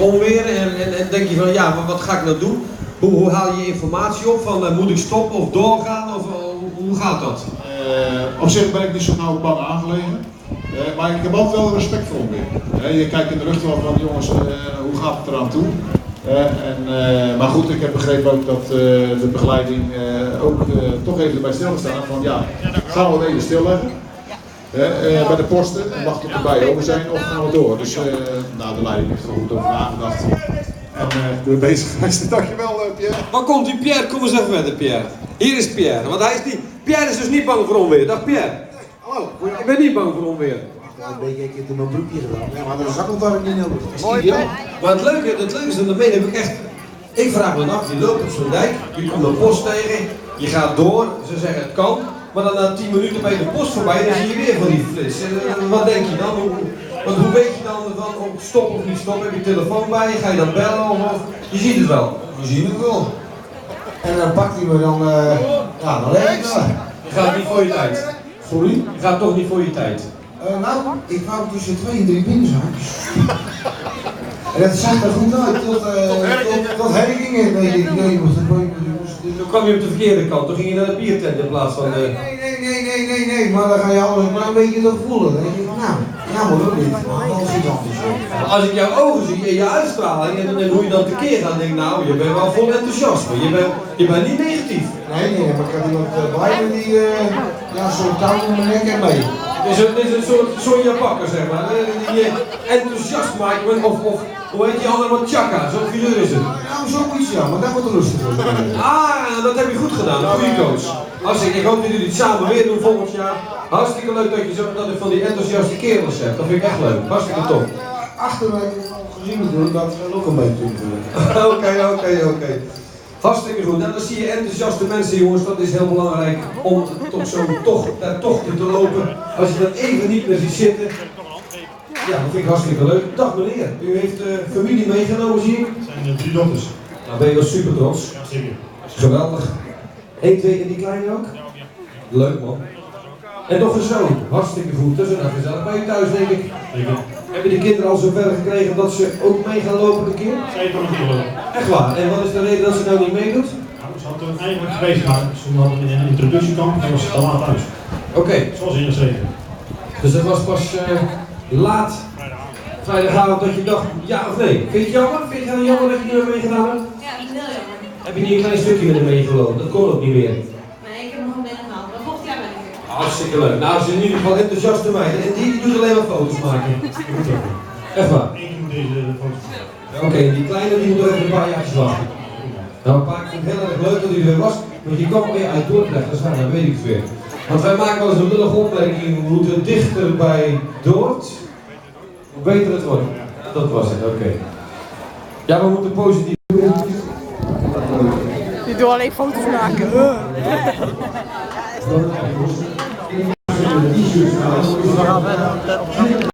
onweer en denk je van ja, wat ga ik nou doen? Hoe haal je informatie op van moet ik stoppen of doorgaan of hoe gaat dat? Op zich ben ik niet zo nauw bang aangelegen. Maar ik heb altijd wel respect voor onweer. Je kijkt in de lucht wel van jongens, hoe gaat het eraan toe? Maar goed, ik heb begrepen ook dat de begeleiding ook toch even erbij stilgestaan van ja, gaan we het even stilleggen bij de posten en wachten tot de bijen over zijn of gaan we door? Dus nou, de leiding heeft er goed over nagedacht. En de bezig geweest, dankjewel Pierre. Waar komt die Pierre? Kom eens even verder Pierre. Hier is Pierre, want hij is niet... Pierre is dus niet bang voor onweer. Dag Pierre. Hallo. Ik ben niet bang voor onweer. Ik heb mijn broekje gedaan. Ja, maar de zakkeltarm niet nodig. Mooi. Maar het leuke is, en dat meen ik echt. Ik vraag me af, je loopt op zo'n dijk, je komt een post tegen, je gaat door, ze zeggen het kan, maar dan na 10 minuten bij de post voorbij, dan zie je weer van die flits. Wat denk je dan? Hoe weet je dan van stop of niet stop? Heb je telefoon bij je? Ga je dan bellen? Of je ziet het wel. Je ziet het wel. En dan pakt hij me dan, ja, dan leg ik wel. Je gaat niet voor je tijd. Sorry? Je gaat toch niet voor je tijd. Nou, ik wou tussen 2 en 3 binnenzaakjes. En dat zag er goed uit, tot herkingen, weet ik. Toen kwam je op de verkeerde kant, toen ging je naar de biertent in plaats van de... Nee, maar dan ga je alles maar een beetje toch voelen. Dan denk ik, nou, jammer ook niet. Alles is anders. Als ik jouw ogen zie en je uitstraling en hoe je dan tekeer gaat, denk ik nou, je bent wel vol enthousiasme. Je bent niet negatief. Nee, maar ik heb iemand bij me die, ja, zo'n touw om mijn nek en mee. Het is een soort Sonja Bakker, zeg maar. Die je enthousiast maakt, of hoe heet die andere, wat Chaka, zo'n figuur is het. Nou, zoiets ja, maar dat wordt rustig. Dat heb je goed gedaan, een goede coach. Hartstikke, ik hoop dat jullie het samen weer doen volgend jaar. Hartstikke leuk dat ik van die enthousiaste kerels heb, dat vind ik echt leuk. Hartstikke top. Achter mij al gezien natuurlijk dat we ook een beetje doen. Oké. Hartstikke goed. En dan zie je enthousiaste mensen, jongens, dat is heel belangrijk om toch tochten te lopen. Als je dat even niet meer ziet zitten. Ja, dat vind ik hartstikke leuk. Dag meneer, u heeft familie meegenomen, zie ik? Het zijn 3 dochters. Nou ben je wel super trots. Ja, zeker. Geweldig. 1, 2 en die kleine ook? Leuk man. En nog een zoon. Hartstikke goed. Dat is nou gezellig bij je thuis, denk ik. Zeker. Hebben de kinderen al zover gekregen dat ze ook mee gaan lopen een keer? Zeker ook niet. Echt waar. En wat is de reden dat ze nou niet meedoet? Nou, ze hadden er eigenlijk geweest, maar ze hadden in een introductiekamp en was het te laat thuis. Oké. Zoals ingeschreven. Dus dat was pas laat vrijdagavond dat je dacht ja of nee. Vind je het jammer? Vind je het jammer dat je niet meer meegedaan hebt? Ja, dat is heel jammer. Heb je niet een klein stukje met hem meegelopen? Dat kon ook niet meer. Nee, ik heb nog een binnen gehaald, maar volgend jaar ben ik weer. Hartstikke leuk. Nou, ze zijn in ieder geval enthousiaste meiden. En die doet alleen maar foto's maken. Echt waar? Eén moet deze foto's. Oké, die kleine die moet nog even een paar jaartjes wachten. Nou, een paar, ik vind het heel erg leuk dat u er weer was. Want je kwam weer uit Dordrecht, dat is waar, dat weet ik weer. Want wij maken wel eens een lullige opmerking, we moeten dichter bij Dordt. Hoe beter het wordt. Dat was het, oké. Ja, we moeten positief. Je doet alleen foto's maken. We gaan verder.